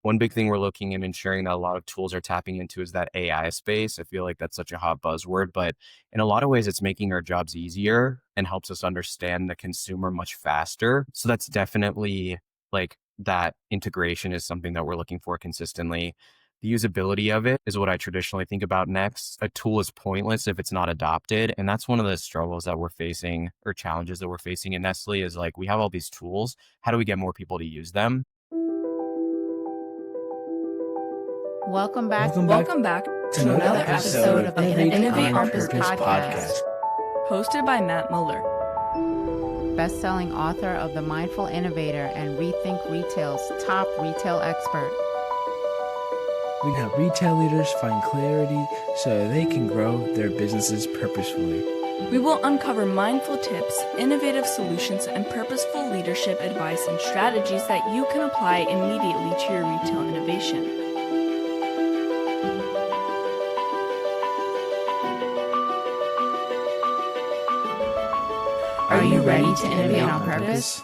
One big thing we're looking and ensuring that a lot of tools are tapping into is that AI space. I feel like that's such a hot buzzword, but in a lot of ways, it's making our jobs easier and helps us understand the consumer much faster. So that's definitely like that integration is something that we're looking for consistently. The usability of it is what I traditionally think about next. A tool is pointless if it's not adopted. And that's one of the struggles that we're facing or challenges that we're facing in Nestle is like we have all these tools. How do we get more people to use them? Welcome back Welcome back to another episode of the Innovate on Purpose podcast, hosted by Matt Mueller. best-selling author of The Mindful Innovator and Rethink Retail's top retail expert. We can help retail leaders find clarity so they can grow their businesses purposefully. We will uncover mindful tips, innovative solutions, and purposeful leadership advice and strategies that you can apply immediately to your retail innovation. Are you ready to innovate on purpose?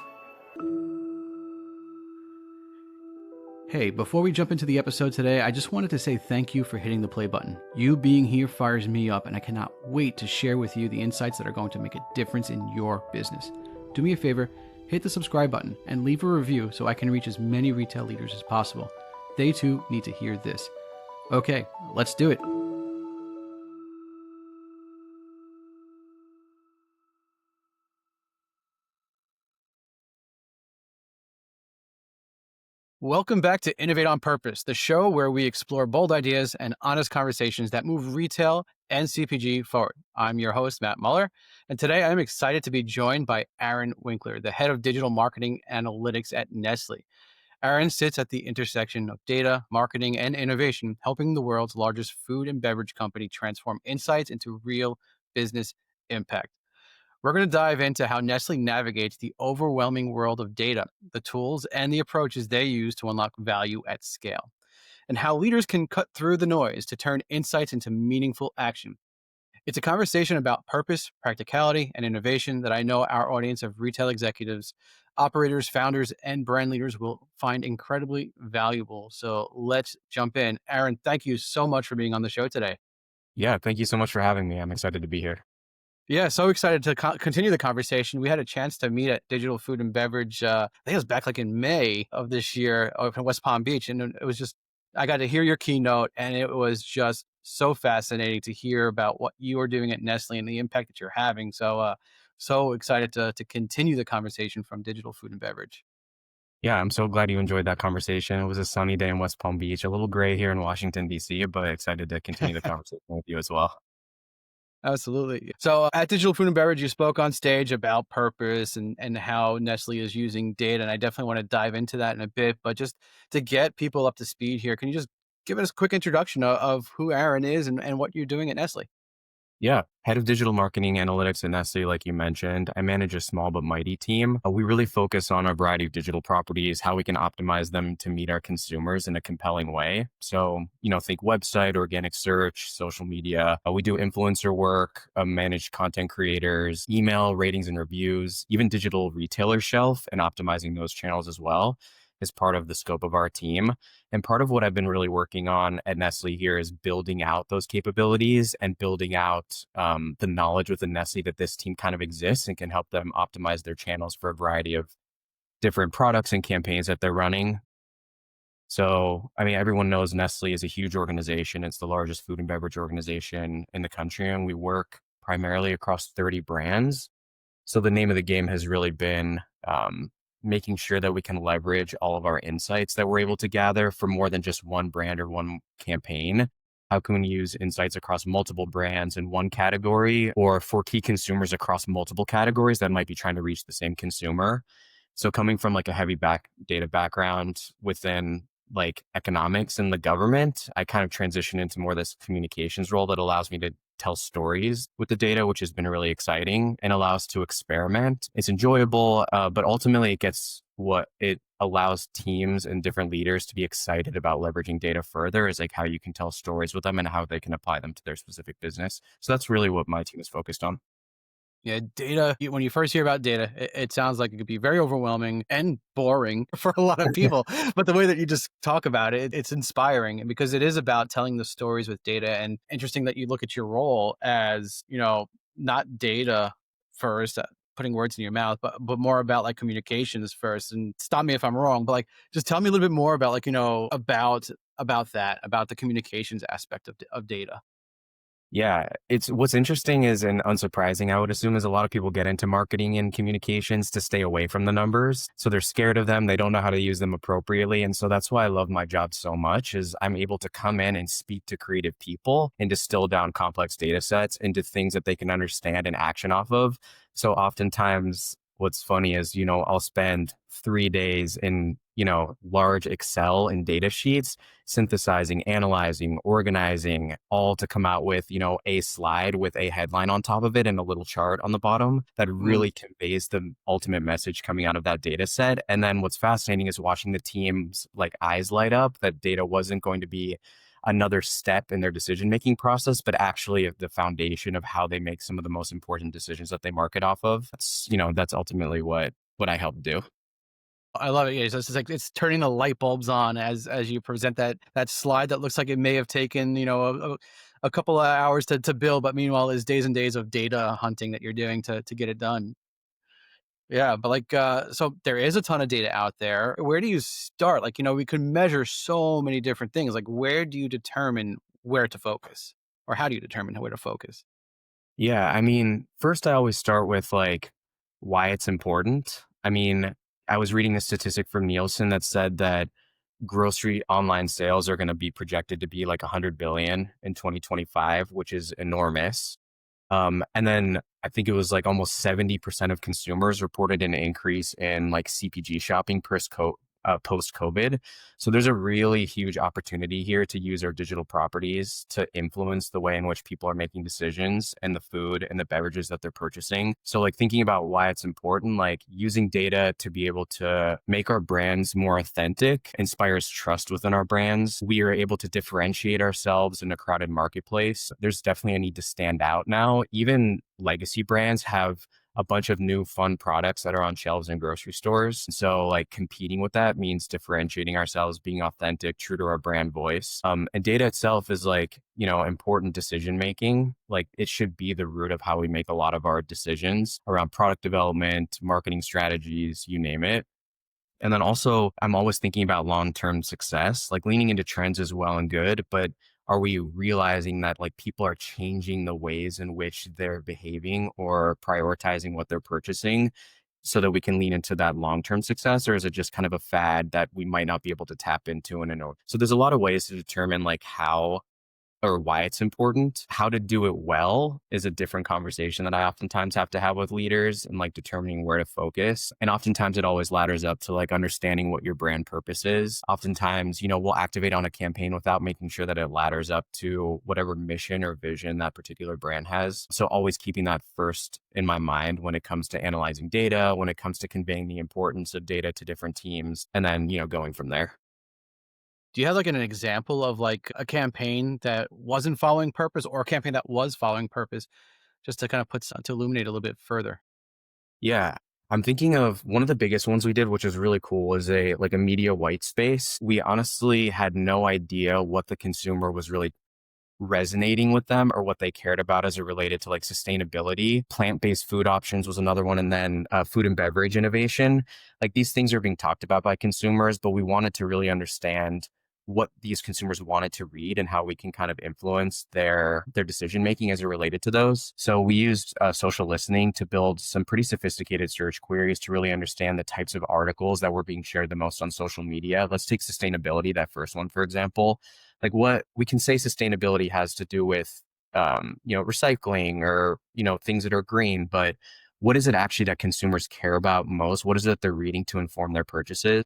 Hey, before we jump into the episode today, I just wanted to say thank you for hitting the play button. You being here fires me up, and I cannot wait to share with you the insights that are going to make a difference in your business. Do me a favor, hit the subscribe button and leave a review so I can reach as many retail leaders as possible. They too need to hear this. Okay, let's do it. Welcome back to Innovate on Purpose, the show where we explore bold ideas and honest conversations that move retail and CPG forward. I'm your host, Matt Mueller, and today I'm excited to be joined by Aaron Winkler, the head of digital marketing analytics at Nestle. Aaron sits at the intersection of data, marketing, and innovation, helping the world's largest food and beverage company transform insights into real business impact. We're going to dive into how Nestle navigates the overwhelming world of data, the tools and the approaches they use to unlock value at scale, and how leaders can cut through the noise to turn insights into meaningful action. It's a conversation about purpose, practicality, and innovation that I know our audience of retail executives, operators, founders, and brand leaders will find incredibly valuable. So let's jump in. Aaron, thank you so much for being on the show today. Yeah, thank you so much for having me. I'm excited to be here. Yeah, so excited to continue the conversation. We had a chance to meet at Digital Food and Beverage. I think it was back like in May of this year in West Palm Beach. And it was just, I got to hear your keynote, and it was just so fascinating to hear about what you are doing at Nestle and the impact that you're having. So excited to continue the conversation from Digital Food and Beverage. Yeah, I'm so glad you enjoyed that conversation. It was a sunny day in West Palm Beach, a little gray here in Washington, D.C., but excited to continue the conversation with you as well. Absolutely. So at Digital Food and Beverage, you spoke on stage about purpose and how Nestle is using data. And I definitely want to dive into that in a bit. But just to get people up to speed here, can you just give us a quick introduction of who Aaron is and what you're doing at Nestle? Yeah, head of digital marketing analytics at Nestle, like you mentioned. I manage a small but mighty team. We really focus on a variety of digital properties, how we can optimize them to meet our consumers in a compelling way. So, think website, organic search, social media. We do influencer work, manage content creators, email ratings and reviews, even digital retailer shelf and optimizing those channels as well is part of the scope of our team. And part of what I've been really working on at Nestle here is building out those capabilities and building out the knowledge within Nestle that this team kind of exists and can help them optimize their channels for a variety of different products and campaigns that they're running. So, everyone knows Nestle is a huge organization. It's the largest food and beverage organization in the country, and we work primarily across 30 brands. So the name of the game has really been making sure that we can leverage all of our insights that we're able to gather for more than just one brand or one campaign. How can we use insights across multiple brands in one category or for key consumers across multiple categories that might be trying to reach the same consumer? So coming from like a heavy data background within like economics and the government, I kind of transitioned into more this communications role that allows me to tell stories with the data, which has been really exciting and allows to experiment. It's enjoyable, but ultimately it allows teams and different leaders to be excited about leveraging data further is like how you can tell stories with them and how they can apply them to their specific business. So that's really what my team is focused on. Yeah, data, when you first hear about data, it sounds like it could be very overwhelming and boring for a lot of people. But the way that you just talk about it, it's inspiring, and because it is about telling the stories with data. And interesting that you look at your role as, not data first, putting words in your mouth, but more about like communications first. And stop me if I'm wrong, but like just tell me a little bit more about like, about that, about the communications aspect of data. Yeah, it's what's interesting is and unsurprising, I would assume, is a lot of people get into marketing and communications to stay away from the numbers. So they're scared of them. They don't know how to use them appropriately. And so that's why I love my job so much is I'm able to come in and speak to creative people and distill down complex data sets into things that they can understand and action off of. So oftentimes what's funny is, I'll spend 3 days in, large Excel and data sheets synthesizing, analyzing, organizing, all to come out with, a slide with a headline on top of it and a little chart on the bottom that Mm. really conveys the ultimate message coming out of that data set. And then what's fascinating is watching the team's like eyes light up that data wasn't going to be another step in their decision making process, but actually the foundation of how they make some of the most important decisions that they market off of. That's ultimately what I help do. I love it. Yeah, so it's just like it's turning the light bulbs on as you present that slide that looks like it may have taken a couple of hours to build, but meanwhile is days and days of data hunting that you're doing to get it done. Yeah, but like so there is a ton of data out there. Where do you start? Like we could measure so many different things. Like where do you determine where to focus, or how do you determine where to focus? Yeah, I mean, first I always start with like why it's important. I mean, I was reading a statistic from Nielsen that said that grocery online sales are going to be projected to be like 100 billion in 2025, which is enormous. And then I think it was like almost 70% of consumers reported an increase in like CPG shopping post COVID. So there's a really huge opportunity here to use our digital properties to influence the way in which people are making decisions and the food and the beverages that they're purchasing. So like thinking about why it's important, like using data to be able to make our brands more authentic, inspires trust within our brands. We are able to differentiate ourselves in a crowded marketplace. There's definitely a need to stand out now. Even legacy brands have a bunch of new fun products that are on shelves in grocery stores. So like competing with that means differentiating ourselves, being authentic, true to our brand voice. And data itself is like, important decision making. Like it should be the root of how we make a lot of our decisions around product development, marketing strategies, you name it. And then also, I'm always thinking about long term success, like leaning into trends is well and good, but are we realizing that like people are changing the ways in which they're behaving or prioritizing what they're purchasing so that we can lean into that long term success? Or is it just kind of a fad that we might not be able to tap into in an order? So there's a lot of ways to determine like how or why it's important. How to do it well is a different conversation that I oftentimes have to have with leaders and like determining where to focus. And oftentimes it always ladders up to like understanding what your brand purpose is. Oftentimes, we'll activate on a campaign without making sure that it ladders up to whatever mission or vision that particular brand has. So always keeping that first in my mind when it comes to analyzing data, when it comes to conveying the importance of data to different teams, and then, going from there. Do you have like an example of like a campaign that wasn't following purpose or a campaign that was following purpose, just to kind of to illuminate a little bit further? Yeah. I'm thinking of one of the biggest ones we did, which was really cool, is a media white space. We honestly had no idea what the consumer was really resonating with them or what they cared about as it related to like sustainability. Plant-based food options was another one. And then food and beverage innovation. Like these things are being talked about by consumers, but we wanted to really understand what these consumers wanted to read and how we can kind of influence their decision making as it related to those. So we used social listening to build some pretty sophisticated search queries to really understand the types of articles that were being shared the most on social media. Let's take sustainability, that first one, for example. Like what we can say sustainability has to do with recycling or things that are green, but what is it actually that consumers care about most? What is it they're reading to inform their purchases?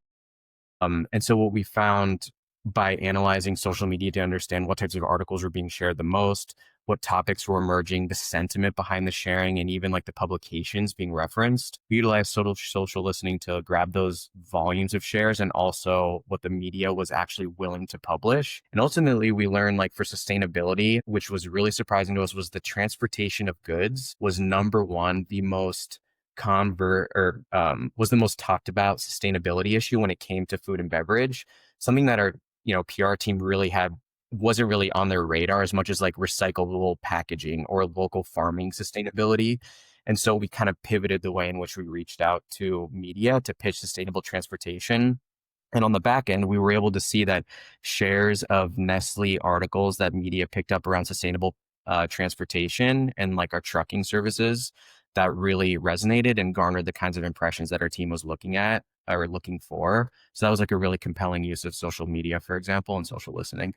And so what we found by analyzing social media to understand what types of articles were being shared the most, what topics were emerging, the sentiment behind the sharing, and even like the publications being referenced. We utilized social listening to grab those volumes of shares and also what the media was actually willing to publish. And ultimately, we learned like for sustainability, which was really surprising to us, was the transportation of goods was number one, the most was the most talked about sustainability issue when it came to food and beverage, something that our PR team really had wasn't really on their radar as much as like recyclable packaging or local farming sustainability. And so we kind of pivoted the way in which we reached out to media to pitch sustainable transportation. And on the back end, we were able to see that shares of Nestle articles that media picked up around sustainable transportation and like our trucking services that really resonated and garnered the kinds of impressions that our team was looking at or looking for. So that was like a really compelling use of social media, for example, and social listening.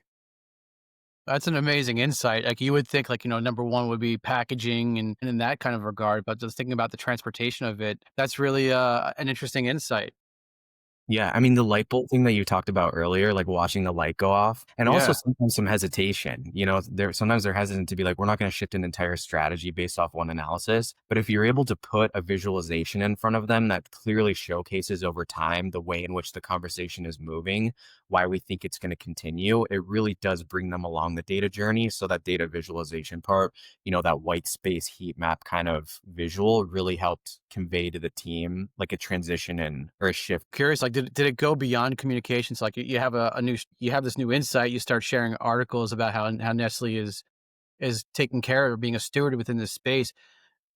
That's an amazing insight. Like you would think like, number one would be packaging and in that kind of regard, but just thinking about the transportation of it, that's really an interesting insight. Yeah, I mean, the light bulb thing that you talked about earlier, like watching the light go off, and also Yeah. sometimes some hesitation. Sometimes they're hesitant to be like, we're not going to shift an entire strategy based off one analysis. But if you're able to put a visualization in front of them that clearly showcases over time the way in which the conversation is moving, why we think it's going to continue, it really does bring them along the data journey. So that data visualization part, that white space heat map kind of visual really helped convey to the team like a transition in or a shift. Curious, like, did it go beyond communications? Like you have you have this new insight, you start sharing articles about how Nestle is taking care or being a steward within this space.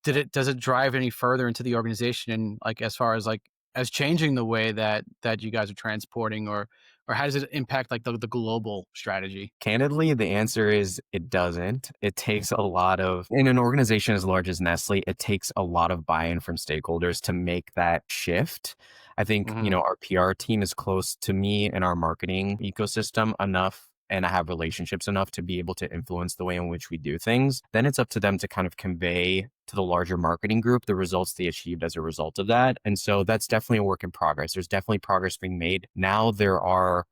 Does it drive any further into the organization and like as far as like as changing the way that you guys are transporting or how does it impact like the global strategy? Candidly, the answer is it doesn't. It takes a lot of, in an organization as large as Nestle, it takes a lot of buy-in from stakeholders to make that shift. I think, Hmm. our PR team is close to me and our marketing ecosystem enough, and I have relationships enough to be able to influence the way in which we do things. Then it's up to them to kind of convey to the larger marketing group the results they achieved as a result of that. And so that's definitely a work in progress. There's definitely progress being made. Now there are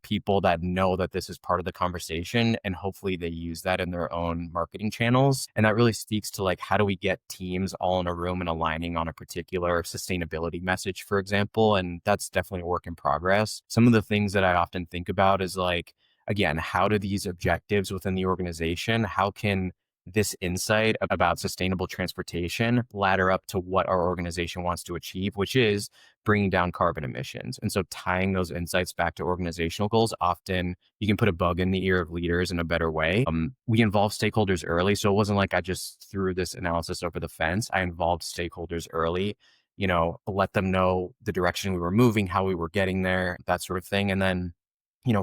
people that know that this is part of the conversation and hopefully they use that in their own marketing channels. And that really speaks to like, how do we get teams all in a room and aligning on a particular sustainability message, for example? And that's definitely a work in progress. Some of the things that I often think about is like, again, how do these objectives within the organization, how can this insight about sustainable transportation ladder up to what our organization wants to achieve, which is bringing down carbon emissions. And so tying those insights back to organizational goals, often you can put a bug in the ear of leaders in a better way. We involved stakeholders early. So it wasn't like I just threw this analysis over the fence. I involved stakeholders early, let them know the direction we were moving, how we were getting there, that sort of thing. And then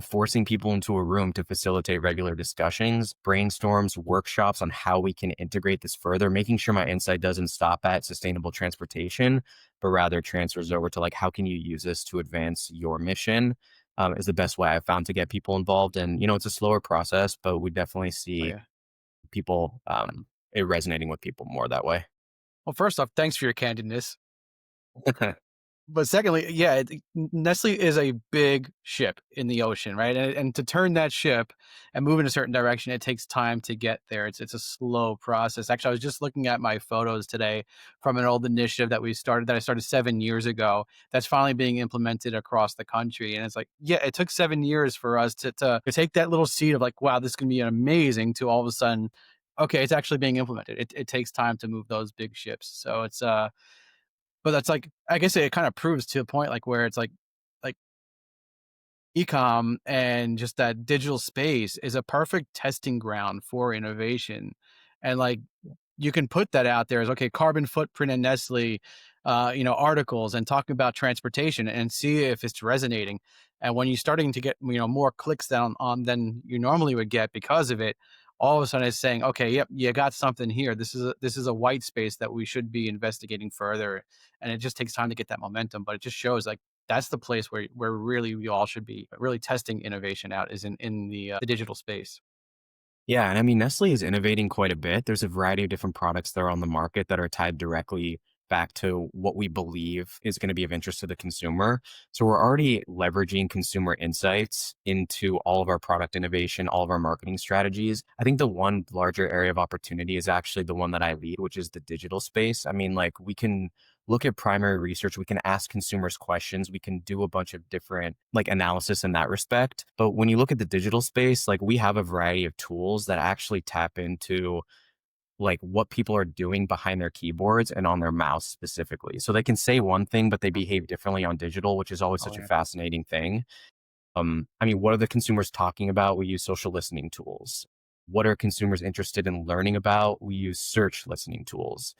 forcing people into a room to facilitate regular discussions, brainstorms, workshops on how we can integrate this further, making sure my insight doesn't stop at sustainable transportation, but rather transfers over to like, how can you use this to advance your mission? Is the best way I've found to get people involved. And, it's a slower process, but we definitely Oh see yeah. people, it resonating with people more that way. Well, first off, thanks for your candidness. But secondly, yeah, Nestle is a big ship in the ocean, right? And to turn that ship and move in a certain direction, it takes time to get there. It's a slow process. Actually, I was just looking at my photos today from an old initiative that I started 7 years ago. That's finally being implemented across the country, and it's like, yeah, it took 7 years for us to take that little seed of like, wow, this can be amazing, to all of a sudden, okay, it's actually being implemented. It takes time to move those big ships, so it's but that's like, I guess it kind of proves to a point like where it's like ecom and just that digital space is a perfect testing ground for innovation. And like you can put that out there as okay, carbon footprint in Nestle, articles and talking about transportation and see if it's resonating. And when you're starting to get more clicks down on than you normally would get because of it, all of a sudden it's saying, okay, yep, you got something here. This is a white space that we should be investigating further. And it just takes time to get that momentum, but it just shows like that's the place where really we all should be really testing innovation out is in the digital space. Yeah, and I mean, Nestle is innovating quite a bit. There's a variety of different products that are on the market that are tied directly back to what we believe is going to be of interest to the consumer. So we're already leveraging consumer insights into all of our product innovation, all of our marketing strategies. I think the one larger area of opportunity is actually the one that I lead, which is the digital space. I mean, like we can look at primary research, we can ask consumers questions, we can do a bunch of different like analysis in that respect. But when you look at the digital space, like we have a variety of tools that actually tap into like what people are doing behind their keyboards and on their mouse specifically. So they can say one thing, but they behave differently on digital, which is always Oh such a yeah. fascinating thing. I mean, what are the consumers talking about? We use social listening tools. What are consumers interested in learning about? We use search listening tools.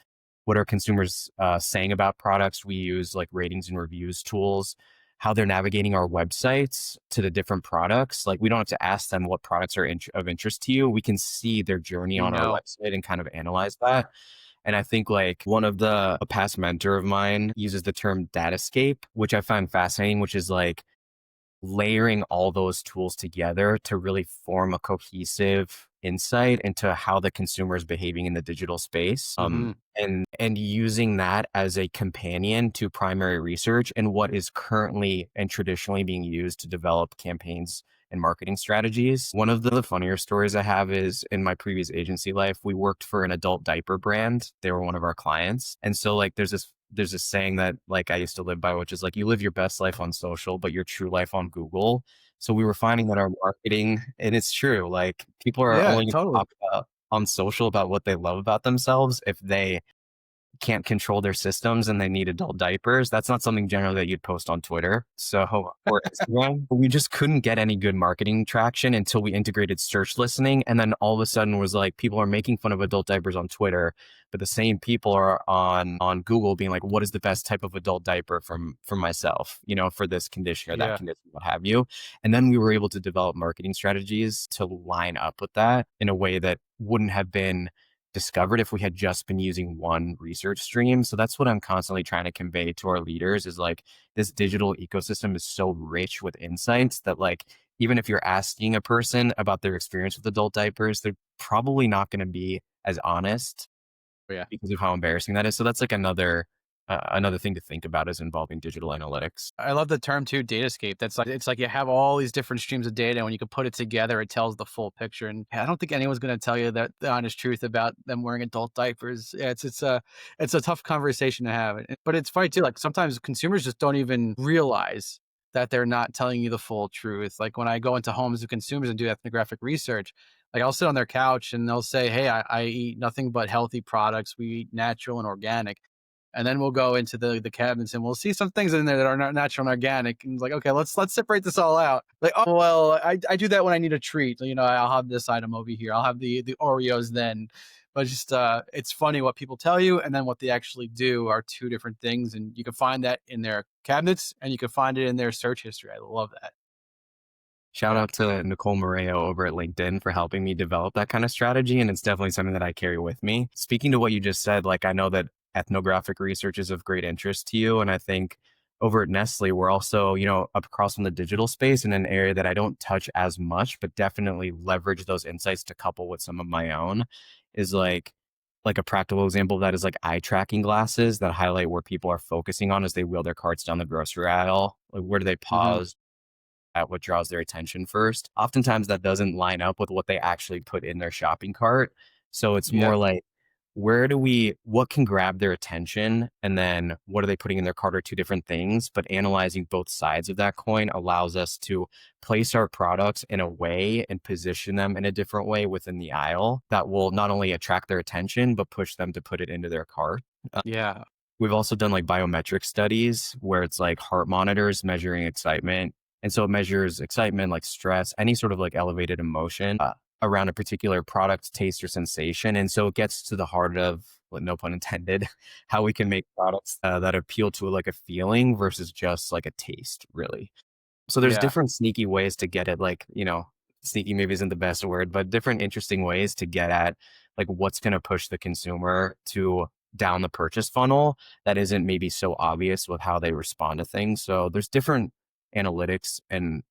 What are consumers saying about products? We use like ratings and reviews tools. How they're navigating our websites to the different products. Like we don't have to ask them what products are of interest to you. We can see their journey We on our know. website and kind of analyze that. And I think like one of a past mentor of mine uses the term datascape, which I find fascinating, which is like layering all those tools together to really form a cohesive insight into how the consumer is behaving in the digital space. Hmm. And using that as a companion to primary research and what is currently and traditionally being used to develop campaigns and marketing strategies. One of the funnier stories I have is in my previous agency life, we worked for an adult diaper brand. They were one of our clients. And so like there's this saying that like I used to live by, which is like you live your best life on social, but your true life on Google. So we were finding that our marketing, and it's true, like people are Yeah, only going to totally. talk about on social about what they love about themselves if they can't control their systems and they need adult diapers. That's not something generally that you'd post on Twitter. So, or Instagram. But we just couldn't get any good marketing traction until we integrated search listening. And then all of a sudden was like, people are making fun of adult diapers on Twitter, but the same people are on Google being like, what is the best type of adult diaper from myself, for this condition or that Yeah. condition, what have you. And then we were able to develop marketing strategies to line up with that in a way that wouldn't have been discovered if we had just been using one research stream. So that's what I'm constantly trying to convey to our leaders is like this digital ecosystem is so rich with insights that like even if you're asking a person about their experience with adult diapers, they're probably not going to be as honest Yeah. because of how embarrassing that is. So that's like another thing to think about is involving digital analytics. I love the term too, datascape. That's like it's like you have all these different streams of data, and when you can put it together, it tells the full picture. And I don't think anyone's going to tell you that the honest truth about them wearing adult diapers. Yeah, it's a tough conversation to have. But it's funny too. Like sometimes consumers just don't even realize that they're not telling you the full truth. Like when I go into homes of consumers and do ethnographic research, like I'll sit on their couch and they'll say, "Hey, I eat nothing but healthy products. We eat natural and organic." And then we'll go into the cabinets and we'll see some things in there that are not natural and organic. And it's like, okay, let's separate this all out. Like, oh well, I do that when I need a treat. I'll have this item over here. I'll have the Oreos then. But just it's funny what people tell you and then what they actually do are two different things. And you can find that in their cabinets and you can find it in their search history. I love that. Shout out to Nicole Moreo over at LinkedIn for helping me develop that kind of strategy. And it's definitely something that I carry with me. Speaking to what you just said, like I know that ethnographic research is of great interest to you. And I think over at Nestle, we're also, up across from the digital space in an area that I don't touch as much, but definitely leverage those insights to couple with some of my own is like a practical example of that is like eye tracking glasses that highlight where people are focusing on as they wheel their carts down the grocery aisle. Like where do they Hmm. pause? At what draws their attention first. Oftentimes that doesn't line up with what they actually put in their shopping cart. So it's Yeah. more like, what can grab their attention? And then what are they putting in their cart are two different things, but analyzing both sides of that coin allows us to place our products in a way and position them in a different way within the aisle that will not only attract their attention, but push them to put it into their cart. Yeah. We've also done like biometric studies where it's like heart monitors measuring excitement. And so it measures excitement, like stress, any sort of like elevated emotion around a particular product, taste, or sensation. And so it gets to the heart of, well, no pun intended, how we can make products that appeal to like a feeling versus just like a taste, really. So there's Yeah. different sneaky ways to get at like, sneaky maybe isn't the best word, but different interesting ways to get at like what's going to push the consumer to down the purchase funnel that isn't maybe so obvious with how they respond to things. So there's different analytics and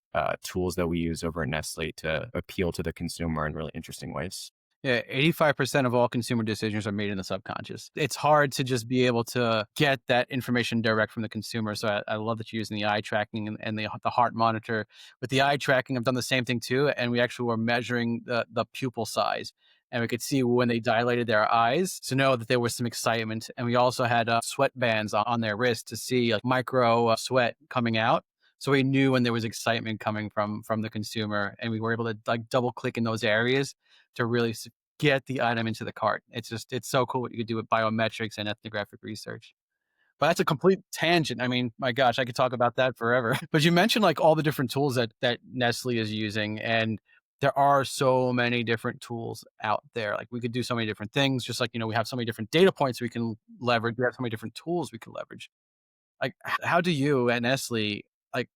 tools that we use over at Nestle to appeal to the consumer in really interesting ways. Yeah, 85% of all consumer decisions are made in the subconscious. It's hard to just be able to get that information direct from the consumer. So I love that you're using the eye tracking and the heart monitor. With the eye tracking, I've done the same thing too. And we actually were measuring the pupil size. And we could see when they dilated their eyes to know that there was some excitement. And we also had sweat bands on their wrist to see like micro sweat coming out. So we knew when there was excitement coming from the consumer, and we were able to like double click in those areas to really get the item into the cart. It's so cool what you could do with biometrics and ethnographic research. But that's a complete tangent. I mean, my gosh, I could talk about that forever. But you mentioned like all the different tools that Nestle is using, and there are so many different tools out there. Like we could do so many different things. Just like we have so many different data points we can leverage. We have so many different tools we can leverage. Like, how do you at Nestle like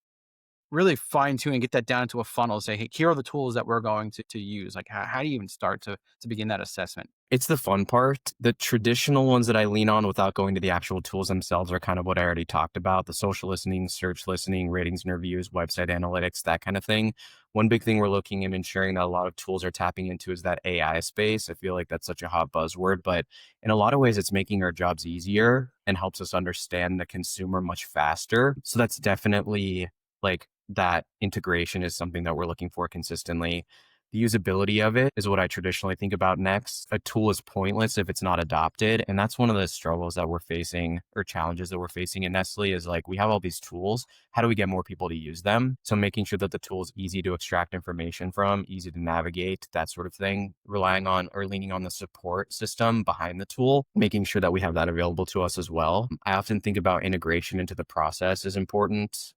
really fine tune and get that down to a funnel? Say, hey, here are the tools that we're going to use. Like, how do you even start to begin that assessment? It's the fun part. The traditional ones that I lean on without going to the actual tools themselves are kind of what I already talked about: the social listening, search listening, ratings and reviews, website analytics, that kind of thing. One big thing we're looking and ensuring that a lot of tools are tapping into is that AI space. I feel like that's such a hot buzzword, but in a lot of ways, it's making our jobs easier and helps us understand the consumer much faster. So that's definitely like that integration is something that we're looking for consistently. The usability of it is what I traditionally think about next. A tool is pointless if it's not adopted. And that's one of the struggles that we're facing, or challenges that we're facing at Nestle, is like we have all these tools. How do we get more people to use them? So making sure that the tool is easy to extract information from, easy to navigate, that sort of thing. Relying on or leaning on the support system behind the tool, making sure that we have that available to us as well. I often think about integration into the process is important.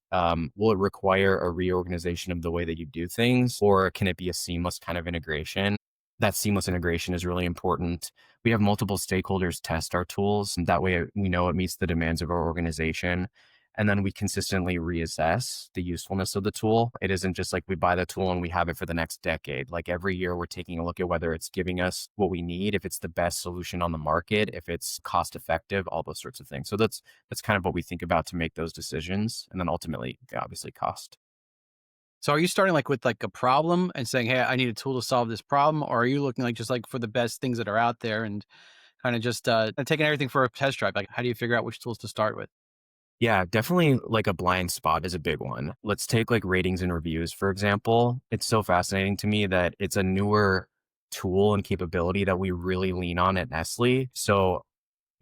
Will it require a reorganization of the way that you do things, or can it be a seamless kind of integration? That seamless integration is really important. We have multiple stakeholders test our tools. And that way we know it meets the demands of our organization. And then we consistently reassess the usefulness of the tool. It isn't just like we buy the tool and we have it for the next decade. Like every year, we're taking a look at whether it's giving us what we need, if it's the best solution on the market, if it's cost effective, all those sorts of things. So that's kind of what we think about to make those decisions. And then ultimately, obviously, cost. So are you starting like with like a problem and saying, hey, I need a tool to solve this problem? Or are you looking like just like for the best things that are out there and kind of just taking everything for a test drive? Like, how do you figure out which tools to start with? Yeah, definitely like a blind spot is a big one. Let's take like ratings and reviews, for example. It's so fascinating to me that it's a newer tool and capability that we really lean on at Nestle. So,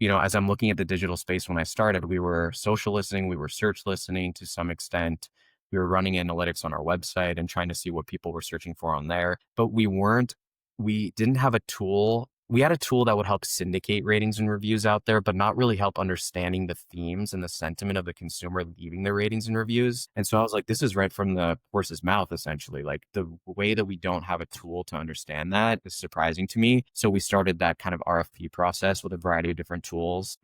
as I'm looking at the digital space when I started, we were social listening, we were search listening to some extent. We were running analytics on our website and trying to see what people were searching for on there. But we didn't have a tool. We had a tool that would help syndicate ratings and reviews out there, but not really help understanding the themes and the sentiment of the consumer leaving their ratings and reviews. And so I was like, this is right from the horse's mouth, essentially. Like the way that we don't have a tool to understand that is surprising to me. So we started that kind of RFP process with a variety of different tools.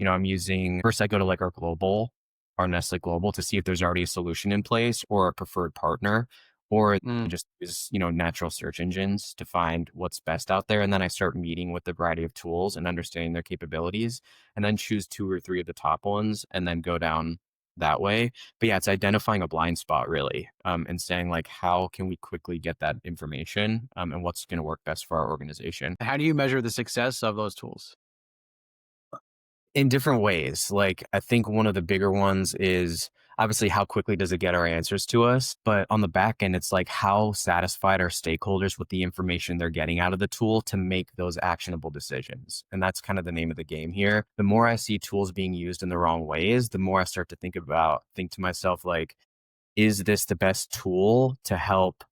First I go to like our Nestle Global, to see if there's already a solution in place or a preferred partner, or Mm. just use, natural search engines to find what's best out there. And then I start meeting with the variety of tools and understanding their capabilities, and then choose two or three of the top ones and then go down that way. But yeah, it's identifying a blind spot really, and saying like, how can we quickly get that information, and what's going to work best for our organization. How do you measure the success of those tools? In different ways. Like, I think one of the bigger ones is obviously how quickly does it get our answers to us? But on the back end, it's like how satisfied are stakeholders with the information they're getting out of the tool to make those actionable decisions. And that's kind of the name of the game here. The more I see tools being used in the wrong ways, the more I start to think to myself, like, is this the best tool to help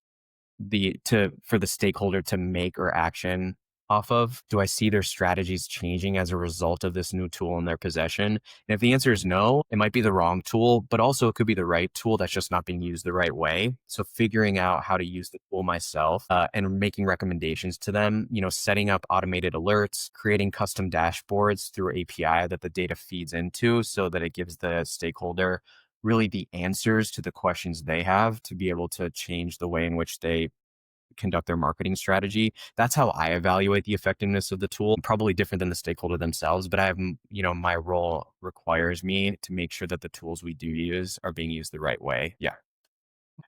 for the stakeholder to make or action off of? Do I see their strategies changing as a result of this new tool in their possession? And if the answer is no, it might be the wrong tool, but also it could be the right tool that's just not being used the right way. So figuring out how to use the tool myself, and making recommendations to them, setting up automated alerts, creating custom dashboards through API that the data feeds into so that it gives the stakeholder really the answers to the questions they have to be able to change the way in which they conduct their marketing strategy. That's how I evaluate the effectiveness of the tool. Probably different than the stakeholder themselves, but my role requires me to make sure that the tools we do use are being used the right way. Yeah.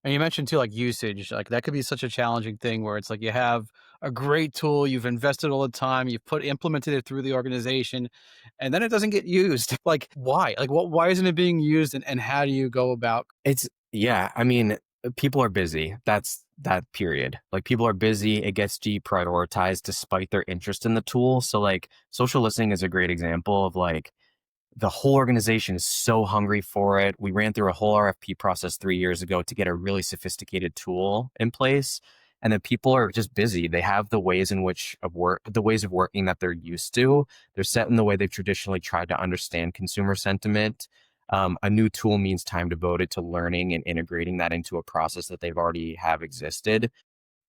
And you mentioned too, like usage, like that could be such a challenging thing where it's like you have a great tool, you've invested all the time, you've implemented it through the organization, and then it doesn't get used. Like, why? Like, why isn't it being used? And how do you go about? Yeah, I mean, people are busy. That's that period. Like people are busy, it gets deprioritized despite their interest in the tool. So like social listening is a great example of like the whole organization is so hungry for it. We ran through a whole RFP process 3 years ago to get a really sophisticated tool in place. And then people are just busy. They have the ways in which of work, the ways of working that they're used to. They're set in the way they've traditionally tried to understand consumer sentiment. A new tool means time devoted to learning and integrating that into a process that they've already have existed.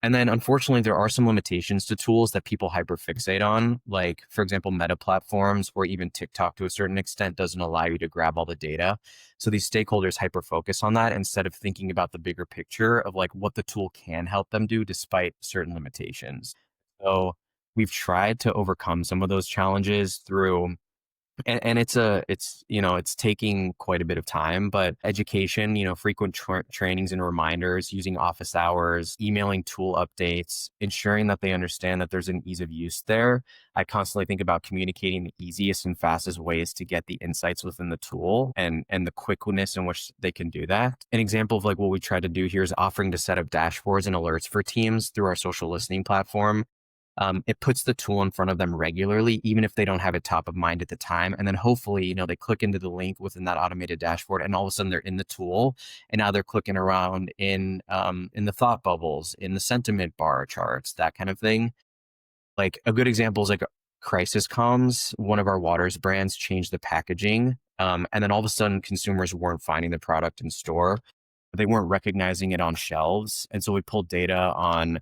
And then unfortunately, there are some limitations to tools that people hyperfixate on. Like, for example, meta platforms or even TikTok to a certain extent doesn't allow you to grab all the data. So these stakeholders hyper focus on that instead of thinking about the bigger picture of like what the tool can help them do despite certain limitations. So we've tried to overcome some of those challenges through and it's taking quite a bit of time, but education, frequent trainings and reminders, using office hours, emailing tool updates, ensuring that they understand that there's an ease of use there. I constantly think about communicating the easiest and fastest ways to get the insights within the tool and the quickness in which they can do that. An example of like what we try to do here is offering to set up dashboards and alerts for teams through our social listening platform. It puts the tool in front of them regularly, even if they don't have it top of mind at the time. And then hopefully, they click into the link within that automated dashboard, and all of a sudden they're in the tool, and now they're clicking around in the thought bubbles, in the sentiment bar charts, that kind of thing. Like a good example is like Crisis Comes, one of our waters brands changed the packaging, and then all of a sudden consumers weren't finding the product in store. They weren't recognizing it on shelves, and so we pulled data on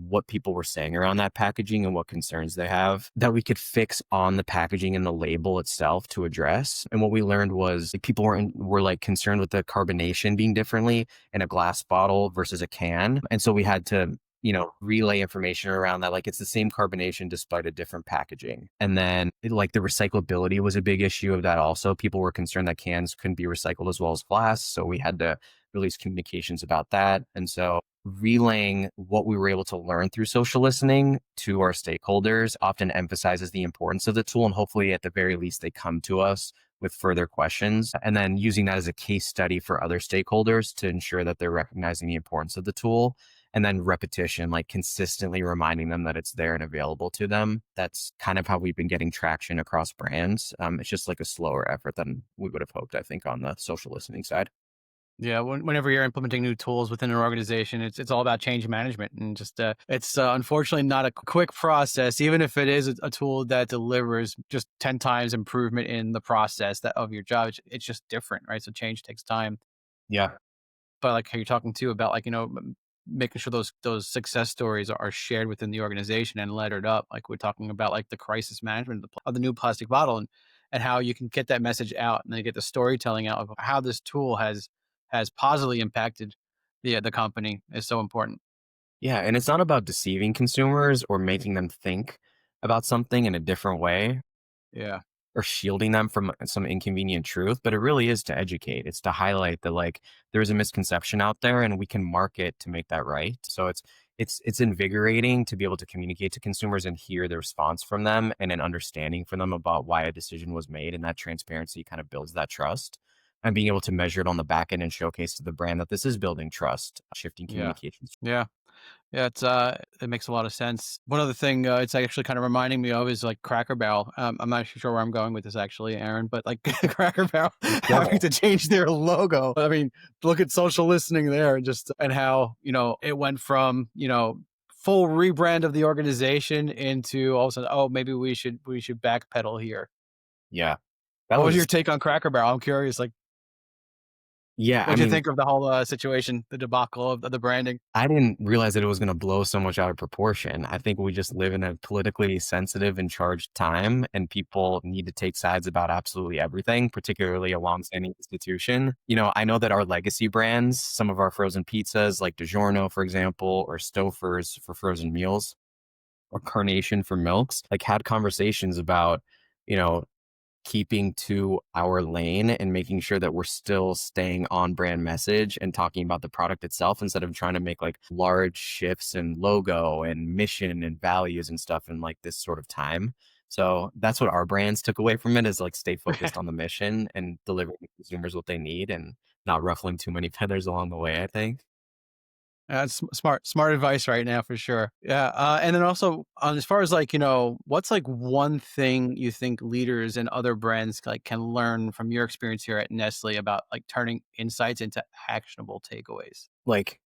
what people were saying around that packaging and what concerns they have that we could fix on the packaging and the label itself to address. And what we learned was like, people were like concerned with the carbonation being differently in a glass bottle versus a can. And so we had to, relay information around that. Like it's the same carbonation despite a different packaging. And then like the recyclability was a big issue of that also. People were concerned that cans couldn't be recycled as well as glass. So we had to release communications about that. And so relaying what we were able to learn through social listening to our stakeholders often emphasizes the importance of the tool. And hopefully at the very least, they come to us with further questions, and then using that as a case study for other stakeholders to ensure that they're recognizing the importance of the tool. And then repetition, like consistently reminding them that it's there and available to them. That's kind of how we've been getting traction across brands. It's just like a slower effort than we would have hoped, I think, on the social listening side. Yeah, whenever you're implementing new tools within an organization, it's all about change management, and just it's unfortunately not a quick process. Even if it is a tool that delivers just 10 times improvement in the process of your job, it's just different, right? So change takes time. Yeah. But like how you're talking too about like making sure those success stories are shared within the organization and lettered up. Like we're talking about like the crisis management of the new plastic bottle, and how you can get that message out, and then get the storytelling out of how this tool has positively impacted the company is so important. Yeah. And it's not about deceiving consumers or making them think about something in a different way Yeah. or shielding them from some inconvenient truth, but it really is to educate. It's to highlight that like there's a misconception out there and we can market to make that right. So it's invigorating to be able to communicate to consumers and hear the response from them and an understanding from them about why a decision was made. And that transparency kind of builds that trust. And being able to measure it on the back end and showcase to the brand that this is building trust, shifting Yeah. communications. Yeah. Yeah, it makes a lot of sense. One other thing, it's actually kind of reminding me of is like Cracker Barrel. I'm not sure where I'm going with this actually, Aaron, but like Cracker Barrel having to change their logo. I mean, look at social listening there, and how it went from full rebrand of the organization into all of a sudden, oh, maybe we should backpedal here. Yeah. That What was your was take on Cracker Barrel? I'm curious. Like, Yeah, what do you think of the whole situation, the debacle of the branding? I didn't realize that it was gonna blow so much out of proportion. I think we just live in a politically sensitive and charged time, and people need to take sides about absolutely everything, particularly a long-standing institution. I know that our legacy brands, some of our frozen pizzas like DiGiorno, for example, or Stouffer's for frozen meals, or Carnation for milks, like had conversations about, you know, keeping to our lane and making sure that we're still staying on brand message and talking about the product itself instead of trying to make like large shifts in logo and mission and values and stuff in like this sort of time. So that's what our brands took away from it, is like stay focused on the mission and delivering to consumers what they need and not ruffling too many feathers along the way, I think. That's smart advice right now for sure. Yeah, and then also as far as like what's like one thing you think leaders and other brands like can learn from your experience here at Nestle about like turning insights into actionable takeaways? Like,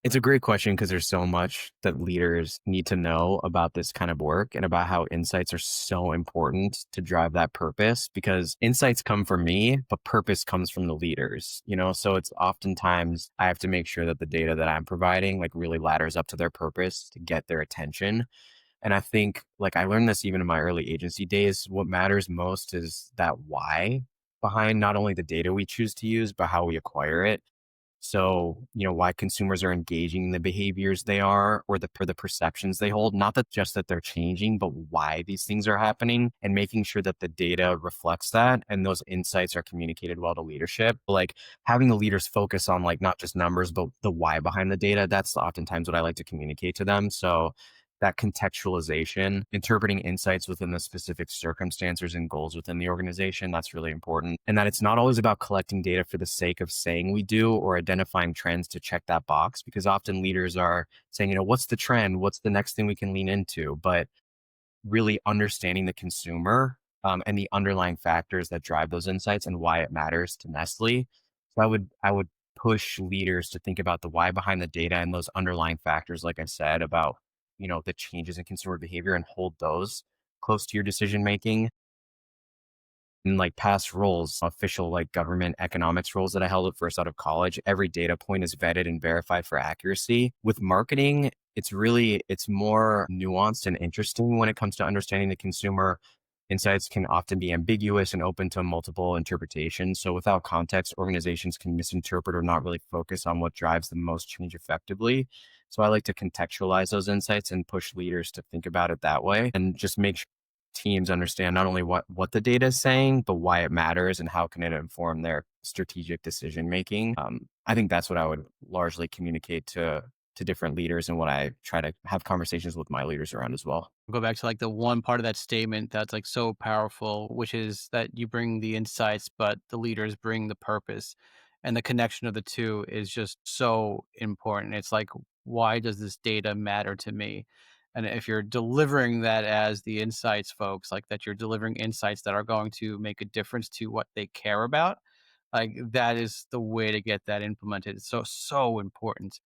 it's a great question because there's so much that leaders need to know about this kind of work and about how insights are so important to drive that purpose, because insights come from me, but purpose comes from the leaders, So it's oftentimes I have to make sure that the data that I'm providing like really ladders up to their purpose to get their attention. And I think like I learned this even in my early agency days. What matters most is that why behind not only the data we choose to use, but how we acquire it. So, why consumers are engaging in the behaviors they are or the perceptions they hold, not that just that they're changing, but why these things are happening, and making sure that the data reflects that and those insights are communicated well to leadership. Like having the leaders focus on like not just numbers, but the why behind the data. That's oftentimes what I like to communicate to them. So that contextualization, interpreting insights within the specific circumstances and goals within the organization, that's really important. And that it's not always about collecting data for the sake of saying we do or identifying trends to check that box, because often leaders are saying, what's the trend? What's the next thing we can lean into? But really understanding the consumer and the underlying factors that drive those insights and why it matters to Nestle. So I would push leaders to think about the why behind the data and those underlying factors, like I said, about the changes in consumer behavior, and hold those close to your decision making. In like past roles, official like government economics roles that I held at first out of college, every data point is vetted and verified for accuracy. With marketing, it's more nuanced and interesting when it comes to understanding the consumer. Insights can often be ambiguous and open to multiple interpretations. So without context, organizations can misinterpret or not really focus on what drives the most change effectively. So I like to contextualize those insights and push leaders to think about it that way, and just make sure teams understand not only what the data is saying, but why it matters and how can it inform their strategic decision making. I think that's what I would largely communicate to different leaders, and what I try to have conversations with my leaders around as well. Go back to like the one part of that statement that's like so powerful, which is that you bring the insights, but the leaders bring the purpose. And the connection of the two is just so important. It's like, why does this data matter to me? And if you're delivering that as the insights folks, like that you're delivering insights that are going to make a difference to what they care about, like that is the way to get that implemented. It's so important.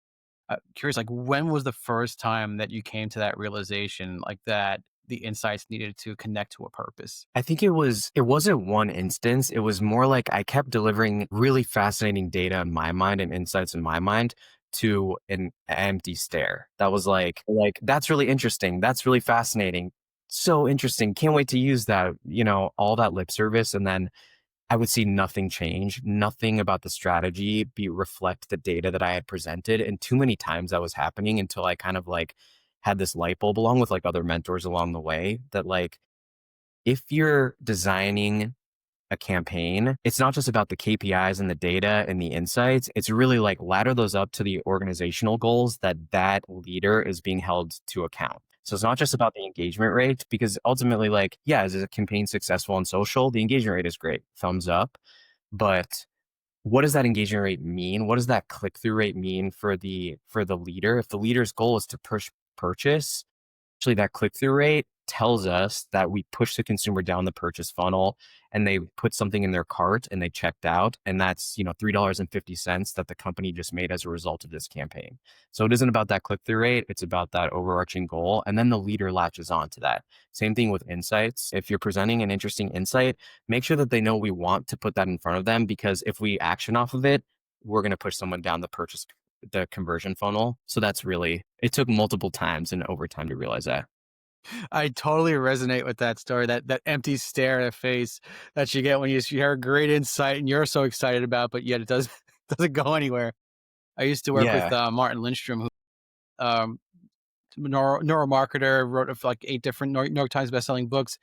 Curious, like when was the first time that you came to that realization, like that the insights needed to connect to a purpose? I think it wasn't one instance. It was more like I kept delivering really fascinating data in my mind and insights in my mind to an empty stare. That was like that's really interesting. That's really fascinating. So interesting. Can't wait to use that, all that lip service. And then I would see nothing change, nothing about the strategy reflect the data that I had presented. And too many times that was happening until I kind of like had this light bulb, along with like other mentors along the way, that like if you're designing a campaign, it's not just about the KPIs and the data and the insights. It's really like ladder those up to the organizational goals that leader is being held to account. So it's not just about the engagement rate, because ultimately, like, yeah, is a campaign successful on social? The engagement rate is great, thumbs up. But what does that engagement rate mean? What does that click through rate mean for the leader? If the leader's goal is to push purchase, actually that click-through rate tells us that we push the consumer down the purchase funnel and they put something in their cart and they checked out. And that's, $3.50 that the company just made as a result of this campaign. So it isn't about that click-through rate. It's about that overarching goal. And then the leader latches on to that. Same thing with insights. If you're presenting an interesting insight, make sure that they know we want to put that in front of them, because if we action off of it, we're going to push someone down the conversion funnel. So it took multiple times and over time to realize that. I totally resonate with that story, that empty stare at face that you get when you share a great insight and you're so excited about, but yet it doesn't go anywhere. I used to work with Yeah. Martin Lindstrom, who neuromarketer, wrote like 8 different New York Times bestselling books.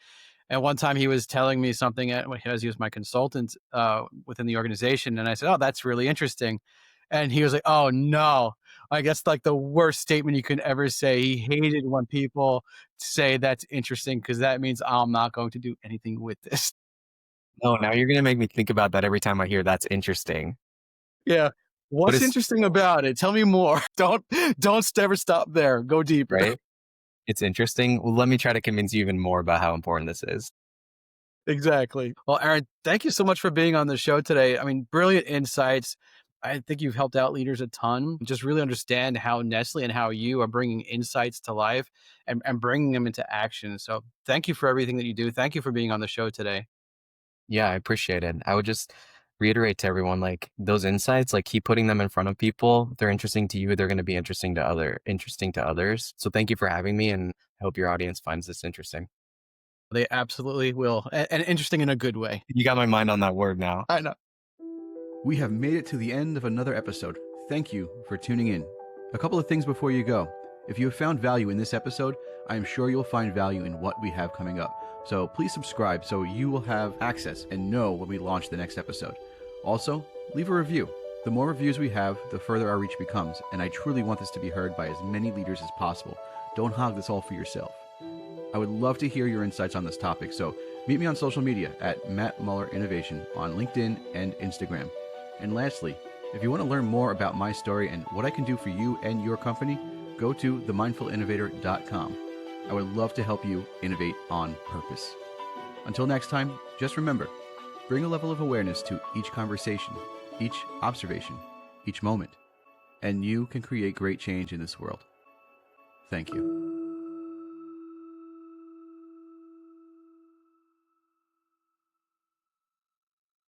And one time he was telling me something as he was my consultant within the organization. And I said, "Oh, that's really interesting." And he was like, "Oh, no." I guess like the worst statement you can ever say. He hated when people say that's interesting because that means I'm not going to do anything with this. Oh, now you're gonna make me think about that every time I hear that's interesting. Yeah. But What's it's interesting about it? Tell me more. Don't ever stop there. Go deeper. right. It's interesting. Well, let me try to convince you even more about how important this is. Exactly. Well, Aaron, thank you so much for being on the show today. I mean, brilliant insights. I think you've helped out leaders a ton. Just really understand how Nestle and how you are bringing insights to life and bringing them into action. So thank you for everything that you do. Thank you for being on the show today. Yeah, I appreciate it. I would just reiterate to everyone, like those insights, like keep putting them in front of people. If they're interesting to you, they're going to be interesting to others. So thank you for having me, and I hope your audience finds this interesting. They absolutely will. And interesting in a good way. You got my mind on that word now. I know. We have made it to the end of another episode. Thank you for tuning in. A couple of things before you go. If you have found value in this episode, I am sure you'll find value in what we have coming up. So please subscribe so you will have access and know when we launch the next episode. Also, leave a review. The more reviews we have, the further our reach becomes, and I truly want this to be heard by as many leaders as possible. Don't hog this all for yourself. I would love to hear your insights on this topic, so meet me on social media at Matt Mueller Innovation on LinkedIn and Instagram. And lastly, if you want to learn more about my story and what I can do for you and your company, go to themindfulinnovator.com. I would love to help you innovate on purpose. Until next time, just remember, bring a level of awareness to each conversation, each observation, each moment, and you can create great change in this world. Thank you.